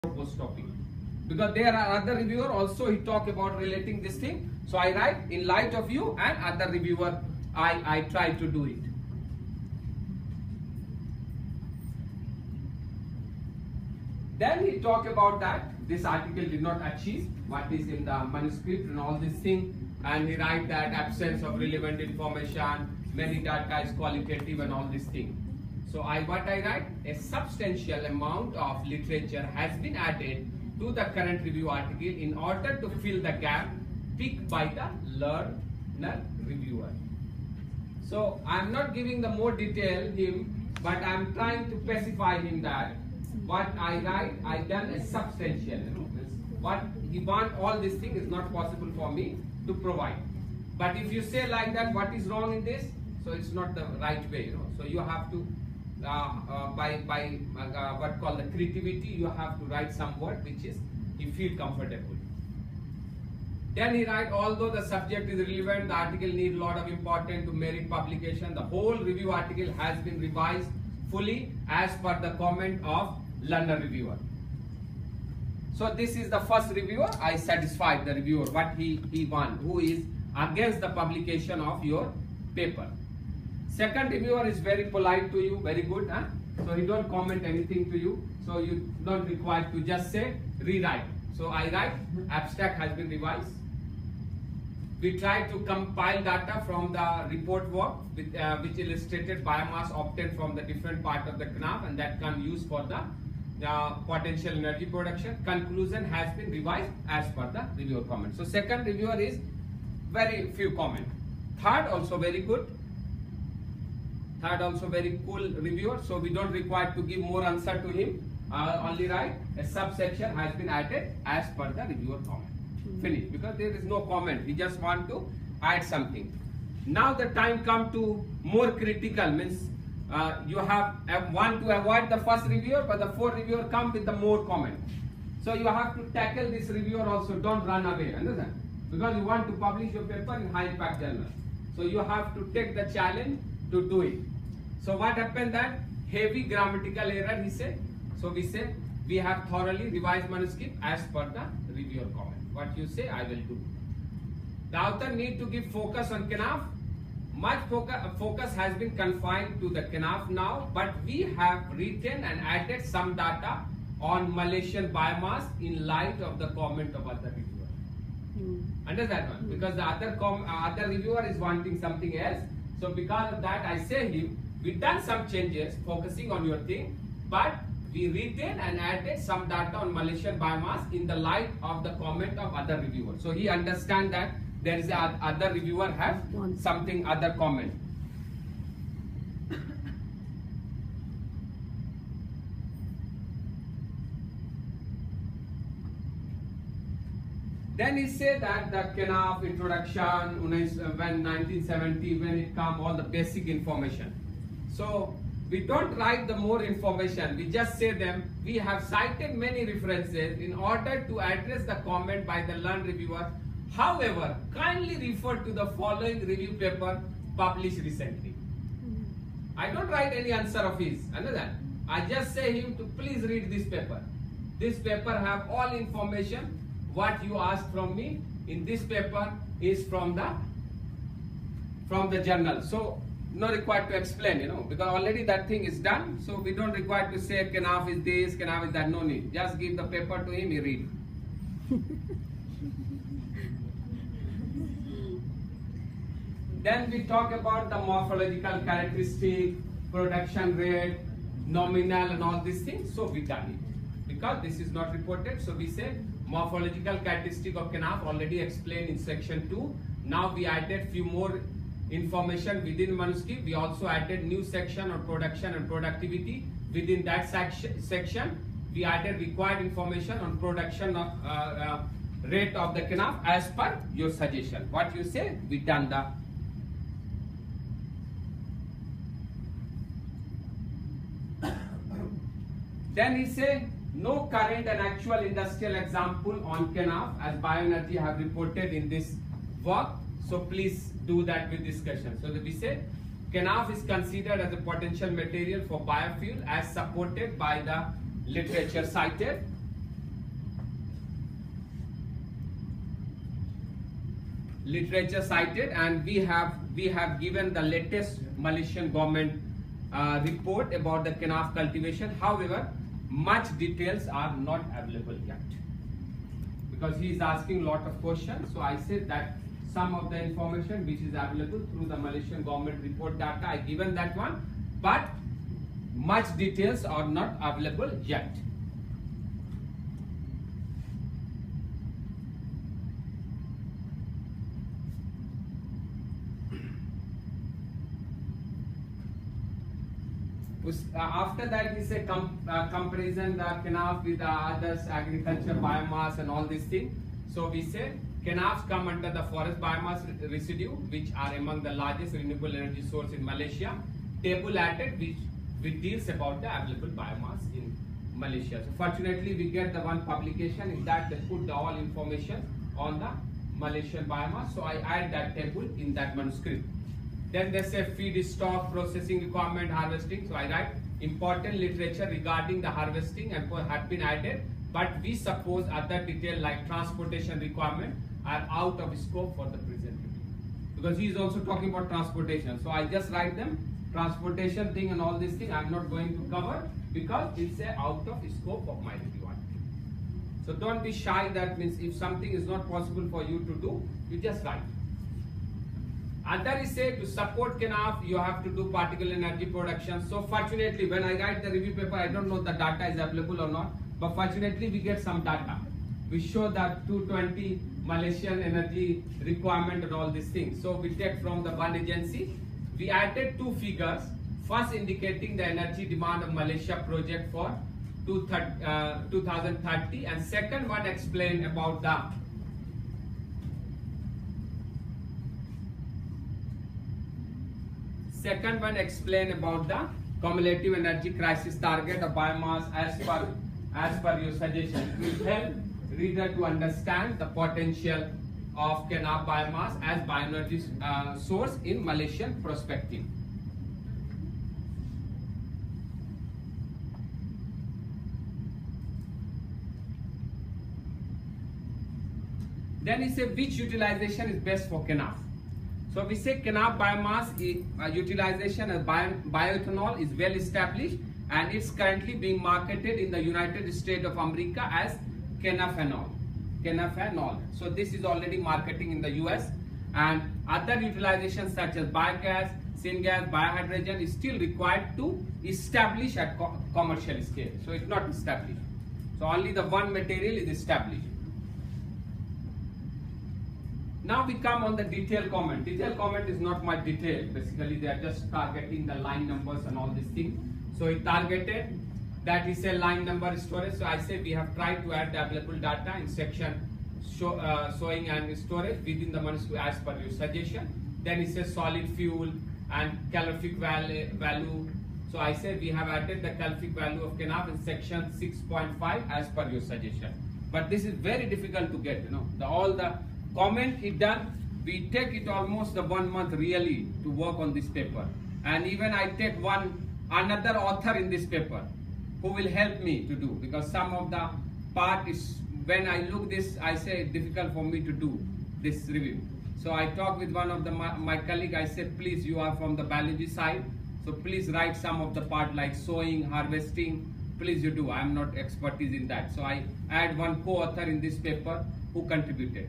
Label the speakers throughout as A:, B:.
A: post topic, because there are other reviewer also he talk about relating this thing. So I write in light of you and other reviewer I try to do it. Then he talk about that this article did not achieve what is in the manuscript and all this thing, and he write that absence of relevant information, many data is qualitative and all this thing. So what I write, a substantial amount of literature has been added to the current review article in order to fill the gap picked by the learner reviewer. So I am not giving the more detail him, but I am trying to specify him that what I write, I done a substantial. What he want, all this thing is not possible for me to provide. But if you say like that, what is wrong in this? So it's not the right way. So you have to by what called the creativity, you have to write some word which is you feel comfortable. Then he write, although the subject is relevant, the article needs a lot of importance to merit publication. The whole review article has been revised fully as per the comment of learner reviewer. So this is the first reviewer. I satisfied the reviewer what he want, who is against the publication of your paper. Second reviewer is very polite to you, very good. So he don't comment anything to you. So you don't require to just say rewrite. So I write abstract has been revised. We try to compile data from the report work which illustrated biomass obtained from the different part of the KNAV, and that can use for the potential energy production. Conclusion has been revised as per the reviewer comment. So second reviewer is very few comment. Third also very good. Third also very cool reviewer. So we don't require to give more answer to him. Only write a subsection has been added as per the reviewer comment. Finish, because there is no comment. We just want to add something. Now the time come to more critical, means you have want to avoid the first reviewer, but the fourth reviewer come with the more comment. So you have to tackle this reviewer also. Don't run away, understand? Because you want to publish your paper in high impact journal. So you have to take the challenge to do it. So what happened that heavy grammatical error he said. So we say we have thoroughly revised manuscript as per the reviewer comment. What you say I will do. The author need to give focus on KNAV. Much focus has been confined to the KNAV now, but we have written and added some data on Malaysian biomass in light of the comment of other reviewer. Understand one? Because the other reviewer is wanting something else. So because of that, I say him, we done some changes focusing on your thing, but we written and added some data on Malaysian biomass in the light of the comment of other reviewer. So he understand that there is a other reviewer have something other comment. Then he said that the KNAV introduction when 1970 when it come all the basic information. So we don't write the more information, we just say them. We have cited many references in order to address the comment by the learned reviewer. However, kindly refer to the following review paper published recently. I don't write any answer of his, understand? I just say him to please read this paper. This paper have all information. What you ask from me in this paper is from the journal. So no required to explain, because already that thing is done. So we don't require to say KNAV is this, KNAV is that. No need. Just give the paper to him, he read. Then we talk about the morphological characteristic, production rate, nominal and all these things. So we done it. Because this is not reported, so we say morphological characteristic of KNAV already explained in section 2. Now we added few more information within manuscript. We also added new section on production and productivity. Within that section, we added required information on production of rate of the KNAV as per your suggestion. What you say, we done the. Then he say no current and actual industrial example on KNAV as bioenergy have reported in this work. So please do that with discussion. So that we say KNAV is considered as a potential material for biofuel as supported by the literature cited. literature cited, and we have given the latest Malaysian government report about the kenaf cultivation. However, much details are not available yet, because he is asking lot of questions. So I said that some of the information which is available through the Malaysian government report data, I given that one, but much details are not available yet. After that, he said comparison the kenaf with the others agriculture biomass and all these things. So we say kenafs come under the forest biomass residue, which are among the largest renewable energy source in Malaysia. Table added which deals about the available biomass in Malaysia. So fortunately, we get the one publication in that they put the all information on the Malaysian biomass. So I add that table in that manuscript. Then they say feed stock, processing requirement, harvesting. So I write important literature regarding the harvesting and have been added, but we suppose other detail like transportation requirement are out of scope for the present review, because he is also talking about transportation. So I just write them transportation thing and all this thing I'm not going to cover, because it's out of scope of my review article. So don't be shy. That means if something is not possible for you to do, you just write. Other is say to support kenaf, you have to do particle energy production. So fortunately, when I write the review paper, I don't know the data is available or not, but fortunately we get some data. We show that 220 Malaysian energy requirement and all these things. So we take from the one agency. We added two figures. First indicating the energy demand of Malaysia project for 2030, and second one explain about the cumulative energy crisis target of biomass as per your suggestion. It will help reader to understand the potential of kenaf biomass as bioenergy source in Malaysian perspective. Then he said which utilization is best for kenaf. So we say kenaf biomass utilization as bioethanol is well established, and it's currently being marketed in the United States of America as kenafenol. So this is already marketing in the US, and other utilizations such as biogas, syngas, biohydrogen is still required to establish at commercial scale. So it's not established. So only the one material is established. Now we come on the detailed comment. Detailed comment is not much detail. Basically, they are just targeting the line numbers and all these things. So it targeted that is a line number storage. So I say we have tried to add the available data in section sowing and storage within the manuscript as per your suggestion. Then it says solid fuel and calorific value. So I say we have added the calorific value of kenaf in section 6.5 as per your suggestion. But this is very difficult to get. All the comment it done, we take it almost the 1 month really to work on this paper, and even I take another author in this paper who will help me to do, because some of the part is when I look this, I say it's difficult for me to do this review. So I talk with one of my colleague. I said, please, you are from the biology side, so please write some of the part like sowing, harvesting. Please you do. I am not expertise in that. So I add one co-author in this paper who contributed.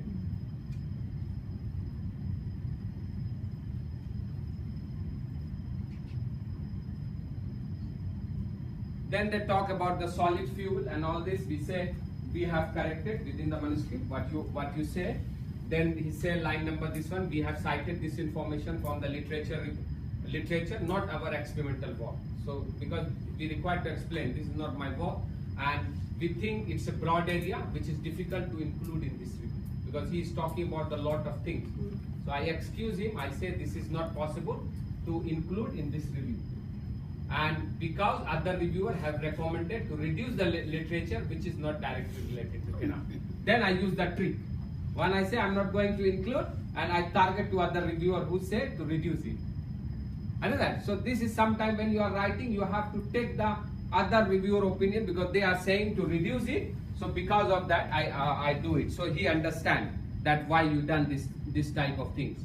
A: Then they talk about the solid fuel and all this. We say we have corrected within the manuscript what you say. Then he said line number this one, we have cited this information from the literature, not our experimental work. So because we require to explain, this is not my work, and we think it's a broad area which is difficult to include in this review, because he is talking about a lot of things. So I excuse him. I say this is not possible to include in this review. And because other reviewers have recommended to reduce the literature which is not directly related to kenaf. Then I use the trick. When I say I'm not going to include, and I target to other reviewer who say to reduce it. Understand? So this is sometime when you are writing, you have to take the other reviewer opinion, because they are saying to reduce it. So because of that, I do it. So he understands that why you done this type of things.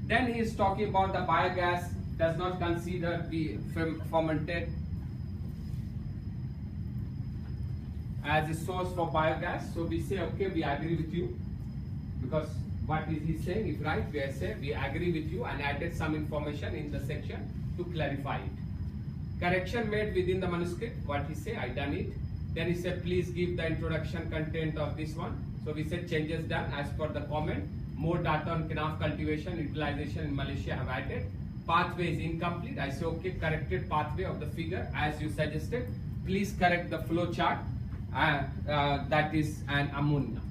A: Then he is talking about the biogas does not consider the fermented as a source for biogas. So we say, okay, we agree with you, because what is he saying? If right, we say we agree with you and added some information in the section to clarify it. Correction made within the manuscript. What he say? I done it. Then he said, please give the introduction content of this one. So we said changes done as per the comment. More data on kenaf cultivation utilization in Malaysia have added. Pathway is incomplete. I say, okay, corrected pathway of the figure as you suggested. Please correct the flow chart. That is an ammonia.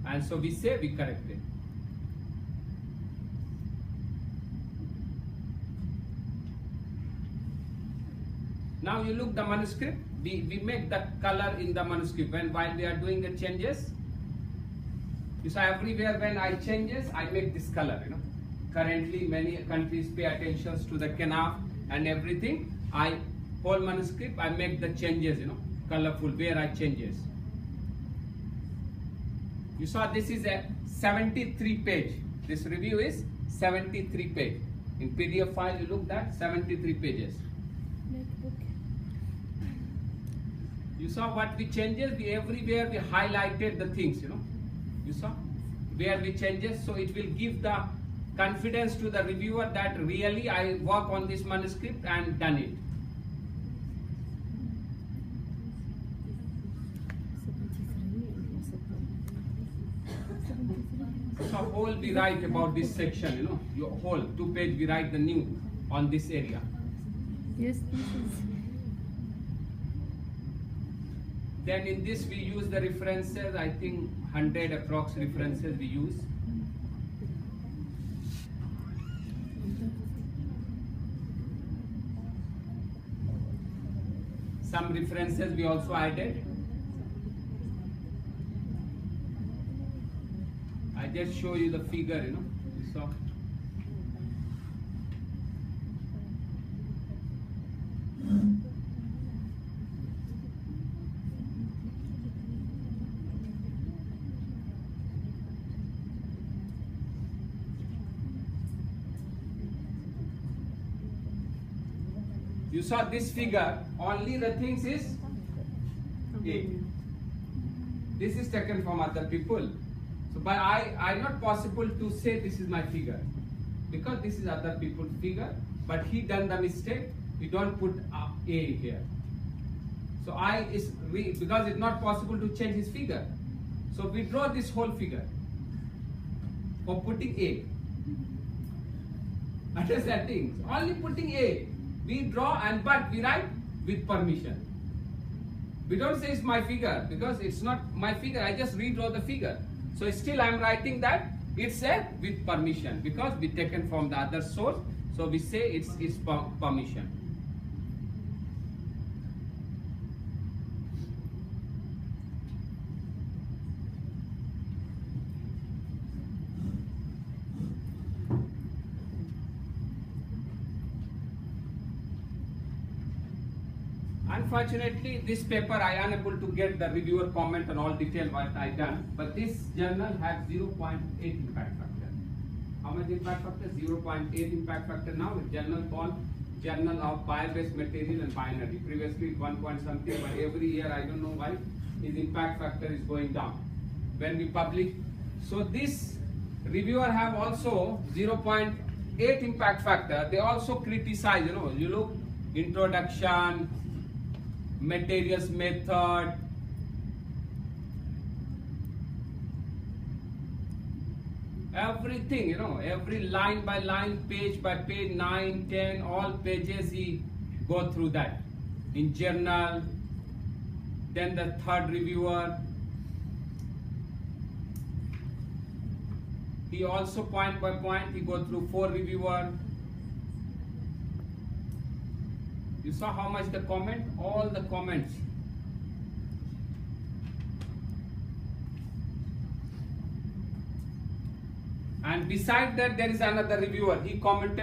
A: And so we say we corrected. Now you look the manuscript. We make the color in the manuscript while we are doing the changes. You see, everywhere when I changes, I make this color. Currently, many countries pay attention to the kenaf and everything. Whole manuscript, I make the changes. Colorful where I changes. You saw this is a 73 page. This review is 73 page. In PDF file, you look that 73 pages. You saw what we changes, everywhere we highlighted the things, You saw where we changes, so it will give the confidence to the reviewer that really I work on this manuscript and done it. So whole we write about this section, your whole 2 page we write the new on this area.
B: Yes, this is.
A: Then in this we use the references, I think 100 approx references we use. Some references we also added. I just show you the figure, you saw. You saw this figure, only the things is A. This is taken from other people. So by I not possible to say this is my figure, because this is other people's figure, but he done the mistake, he don't put A here. So because it's not possible to change his figure. So we draw this whole figure for putting A. Understand things? Only putting A. We draw but we write with permission. We don't say it's my figure because it's not my figure. I just redraw the figure. So still I am writing that it's a with permission because we taken from the other source. So we say it's permission. Unfortunately, this paper I am unable to get the reviewer comment on all detail what I done, but this journal had 0.8 impact factor. How much impact factor? 0.8 impact factor now. It's journal called Journal of Bio-Based Material and Bioenergy. Previously 1 point something, but every year I don't know why his impact factor is going down when we publish. So this reviewer have also 0.8 impact factor. They also criticize, you look introduction, materials method, everything, every line by line, page by page, 9, 10, all pages he go through that in journal. Then the third reviewer, he also point by point he go through 4 reviewer. You saw how much the comment, all the comments. And beside that there is another reviewer, he commented